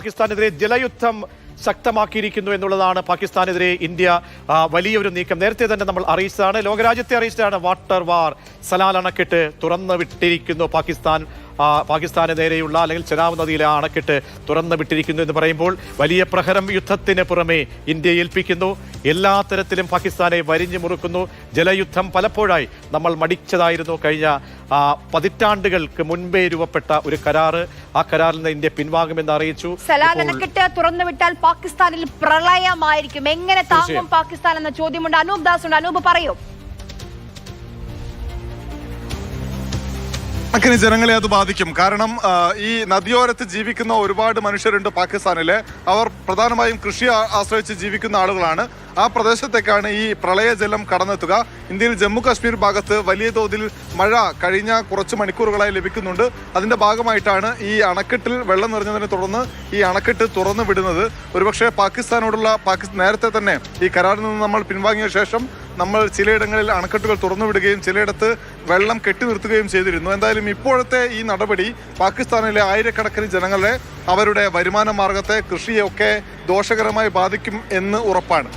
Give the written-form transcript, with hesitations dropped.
പാകിസ്ഥാനെതിരെ ജലയുദ്ധം ശക്തമാക്കിയിരിക്കുന്നു എന്നുള്ളതാണ് പാകിസ്ഥാനെതിരെ ഇന്ത്യ വലിയൊരു നീക്കം നേരത്തെ തന്നെ നമ്മൾ അറിയിച്ചതാണ്. ലോകരാജ്യത്തെ അറിയിച്ചതാണ്. വാട്ടർ വാർ, സലാൽ അണക്കെട്ട് തുറന്നു വിട്ടിരിക്കുന്നു പാകിസ്ഥാന് നേരെയുള്ള, അല്ലെങ്കിൽ ചെനാബ് നദിയിലെ അണക്കെട്ട് തുറന്നു വിട്ടിരിക്കുന്നു എന്ന് പറയുമ്പോൾ വലിയ പ്രഹരം യുദ്ധത്തിന് പുറമെ ഇന്ത്യ ഏൽപ്പിക്കുന്നു. എല്ലാ തരത്തിലും പാകിസ്ഥാനെ വരിഞ്ഞു മുറുക്കുന്നു. ജലയുദ്ധം പലപ്പോഴായി നമ്മൾ മടിച്ചതായിരുന്നു. കഴിഞ്ഞ പതിറ്റാണ്ടുകൾക്ക് മുൻപേ രൂപപ്പെട്ട ഒരു കരാറ്, ആ കരാറിൽ നിന്ന് ഇന്ത്യ പിൻവാങ്ങുമെന്ന് അറിയിച്ചു. സലാൽ അണക്കെട്ട് തുറന്നുവിട്ടാൽ പാകിസ്ഥാനിൽ പ്രളയമായിരിക്കും. എങ്ങനെ താങ്ങും പാകിസ്ഥാൻ എന്ന ചോദ്യമുണ്ട്. അനൂപ് ദാസ് ഉണ്ട്. അനൂപ് പറയൂ. അങ്ങനെ ജനങ്ങളെ അത് ബാധിക്കും. കാരണം ഈ നദിയോരത്ത് ജീവിക്കുന്ന ഒരുപാട് മനുഷ്യരുണ്ട് പാകിസ്ഥാനിലെ. അവർ പ്രധാനമായും കൃഷി ആശ്രയിച്ച് ജീവിക്കുന്ന ആളുകളാണ്. ആ പ്രദേശത്തേക്കാണ് ഈ പ്രളയജലം കടന്നെത്തുക. ഇന്ത്യയിൽ ജമ്മു കാശ്മീർ ഭാഗത്ത് വലിയ തോതിൽ മഴ കഴിഞ്ഞ കുറച്ച് മണിക്കൂറുകളായി ലഭിക്കുന്നുണ്ട്. അതിന്റെ ഭാഗമായിട്ടാണ് ഈ അണക്കെട്ടിൽ വെള്ളം നിറഞ്ഞതിനെ തുടർന്ന് ഈ അണക്കെട്ട് തുറന്നു വിടുന്നത്. ഒരുപക്ഷെ പാകിസ്ഥാനോടുള്ള നേരത്തെ തന്നെ ഈ കരാറിൽ നിന്ന് നമ്മൾ പിൻവാങ്ങിയ ശേഷം നമ്മൾ ചിലയിടങ്ങളിൽ അണക്കെട്ടുകൾ തുറന്നു വിടുകയും ചിലയിടത്ത് വെള്ളം കെട്ടി നിർത്തുകയും ചെയ്തിരുന്നു. എന്തായാലും ഇപ്പോഴത്തെ ഈ നടപടി പാകിസ്ഥാനിലെ ആയിരക്കണക്കിന് ജനങ്ങളെ, അവരുടെ വരുമാന മാർഗത്തെ, കൃഷിയൊക്കെ ദോഷകരമായി ബാധിക്കും എന്ന് ഉറപ്പാണ്.